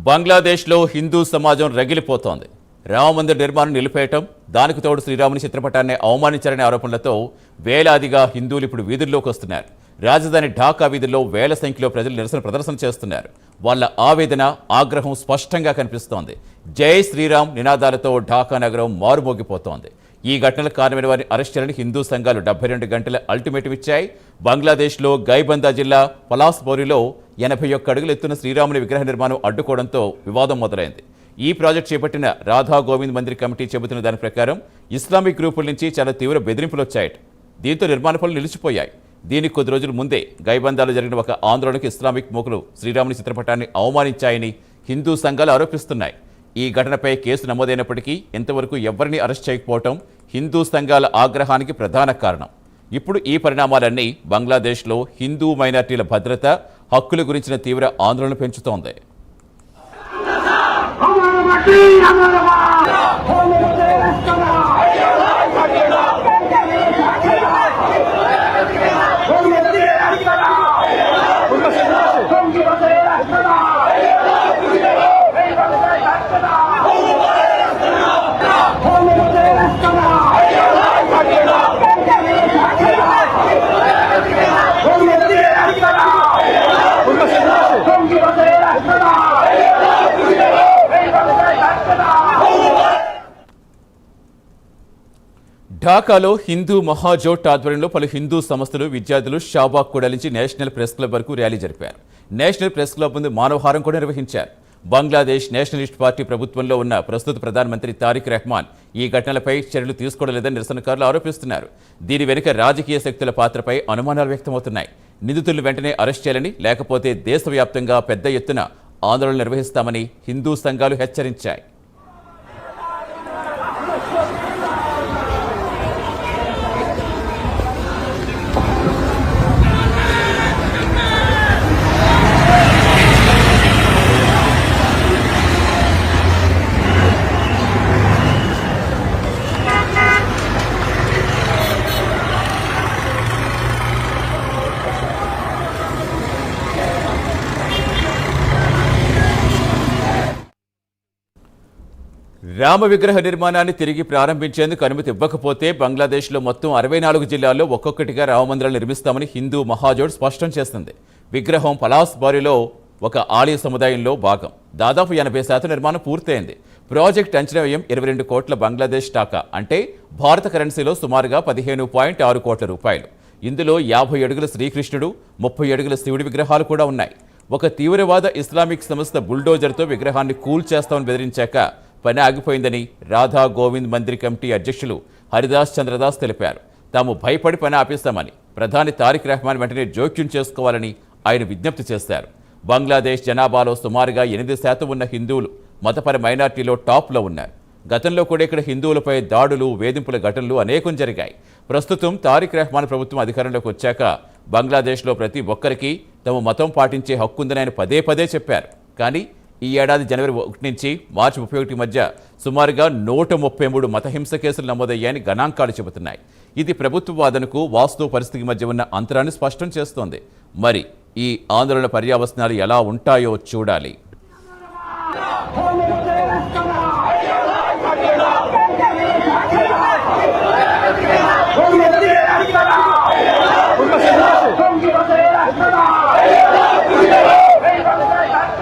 బంగ్లాదేశ్లో హిందూ సమాజం రగిలిపోతోంది. రామమందిర నిర్మాణం నిలిపేయటం, దానికి తోడు శ్రీరాముని చిత్రపటాన్ని అవమానించారనే ఆరోపణలతో వేలాదిగా హిందువులు ఇప్పుడు వీధుల్లోకి వస్తున్నారు. రాజధాని ఢాకా వీధుల్లో వేల సంఖ్యలో ప్రజలు నిరసన ప్రదర్శన చేస్తున్నారు. వాళ్ళ ఆవేదన, ఆగ్రహం స్పష్టంగా కనిపిస్తోంది. జై శ్రీరామ్ నినాదాలతో ఢాకా నగరం మారుమోగిపోతోంది. ఈ ఘటనలకు కారణమైన వారిని అరెస్ట్ చేయాలని హిందూ సంఘాలు 72 గంటల అల్టిమేటం ఇచ్చాయి. బంగ్లాదేశ్లో గైబందా జిల్లా పలాస్బోరిలో 81 అడుగులు ఎత్తున శ్రీరాముని విగ్రహ నిర్మాణం అడ్డుకోవడంతో వివాదం మొదలైంది. ఈ ప్రాజెక్టు చేపట్టిన రాధా గోవింద్ మందిర్ కమిటీ చెబుతున్న దాని ప్రకారం ఇస్లామిక్ గ్రూపుల నుంచి చాలా తీవ్ర బెదిరింపులు వచ్చాయట. దీంతో నిర్మాణ పనులు నిలిచిపోయాయి. దీనికి కొద్ది రోజుల ముందే గైబందాలో జరిగిన ఒక ఆందోళనకు ఇస్లామిక్ మూకలు శ్రీరాముని చిత్రపటాన్ని అవమానించాయని హిందూ సంఘాలు ఆరోపిస్తున్నాయి. ఈ ఘటనపై కేసు నమోదైనప్పటికీ ఇంతవరకు ఎవరిని అరెస్ట్ చేయకపోవటం హిందూ సంఘాల ఆగ్రహానికి ప్రధాన కారణం. ఇప్పుడు ఈ పరిణామాలన్నీ బంగ్లాదేశ్లో హిందూ మైనార్టీల భద్రత, హక్కుల గురించిన తీవ్ర ఆందోళన పెంచుతోంది. ఢాకాలో హిందూ మహాజోట్ ఆధ్వర్యంలో పలు హిందూ సంస్థలు, విద్యార్థులు షాబాగ్ కూడా నుంచి నేషనల్ ప్రెస్ క్లబ్ వరకు ర్యాలీ జరిపారు. నేషనల్ ప్రెస్ క్లబ్ ముందు మానవహారం కూడా నిర్వహించారు. బంగ్లాదేశ్ నేషనలిస్ట్ పార్టీ ప్రభుత్వంలో ఉన్న ప్రస్తుత ప్రధానమంత్రి తారిక్ రెహమాన్ ఈ ఘటనలపై చర్యలు తీసుకోవడం లేదని నిరసనకారులు ఆరోపిస్తున్నారు. దీని వెనుక రాజకీయ శక్తుల పాత్రపై అనుమానాలు వ్యక్తమవుతున్నాయి. నిందితులను వెంటనే అరెస్ట్ చేయాలని, లేకపోతే దేశవ్యాప్తంగా పెద్ద ఎత్తున ఆందోళన నిర్వహిస్తామని హిందూ సంఘాలు హెచ్చరించాయి. రామ విగ్రహ నిర్మాణాన్ని తిరిగి ప్రారంభించేందుకు అనుమతి ఇవ్వకపోతే బంగ్లాదేశ్లో మొత్తం 64 జిల్లాల్లో ఒక్కొక్కటిగా రామమందిరాలు నిర్మిస్తామని హిందూ మహాజోట్ స్పష్టం చేస్తుంది. విగ్రహం పలాస్బారిలో ఒక ఆలయ సముదాయంలో భాగం. దాదాపు 80% నిర్మాణం పూర్తయింది. ప్రాజెక్ట్ అంచనా వ్యయం 22 కోట్ల బంగ్లాదేశ్ టాకా, అంటే భారత కరెన్సీలో సుమారుగా 15.6 కోట్ల రూపాయలు. ఇందులో 50 అడుగుల శ్రీకృష్ణుడు, 30 అడుగుల శివుడి విగ్రహాలు కూడా ఉన్నాయి. ఒక తీవ్రవాద ఇస్లామిక్ సంస్థ బుల్డోజర్తో విగ్రహాన్ని కూల్చేస్తామని బెదిరించాక పని ఆగిపోయిందని రాధా గోవింద్ మందిర్ కమిటీ అధ్యక్షులు హరిదాస్ చంద్రదాస్ తెలిపారు. తాము భయపడి పని ఆపేస్తామని, ప్రధాని తారిక్ రెహమాన్ వెంటనే జోక్యం చేసుకోవాలని ఆయన విజ్ఞప్తి చేశారు. బంగ్లాదేశ్ జనాభాలో సుమారుగా 8% ఉన్న హిందువులు మతపర మైనార్టీలో టాప్లో ఉన్నారు. గతంలో కూడా ఇక్కడ హిందువులపై దాడులు, వేధింపుల ఘటనలు అనేకం జరిగాయి. ప్రస్తుతం తారిక్ రెహమాన్ ప్రభుత్వం అధికారంలోకి వచ్చాక బంగ్లాదేశ్లో ప్రతి ఒక్కరికి తమ మతం పాటించే హక్కుందని ఆయన పదే పదే చెప్పారు. కానీ ఈ ఏడాది జనవరి 1 నుంచి మార్చి 31 మధ్య సుమారుగా 133 మతహింస కేసులు నమోదయ్యాయని గణాంకాలు చెబుతున్నాయి. ఇది ప్రభుత్వ వాదనకు, వాస్తవ పరిస్థితికి మధ్య ఉన్న అంతరాన్ని స్పష్టం చేస్తోంది. మరి ఈ ఆందోళన పర్యవసనాలు ఎలా ఉంటాయో చూడాలి.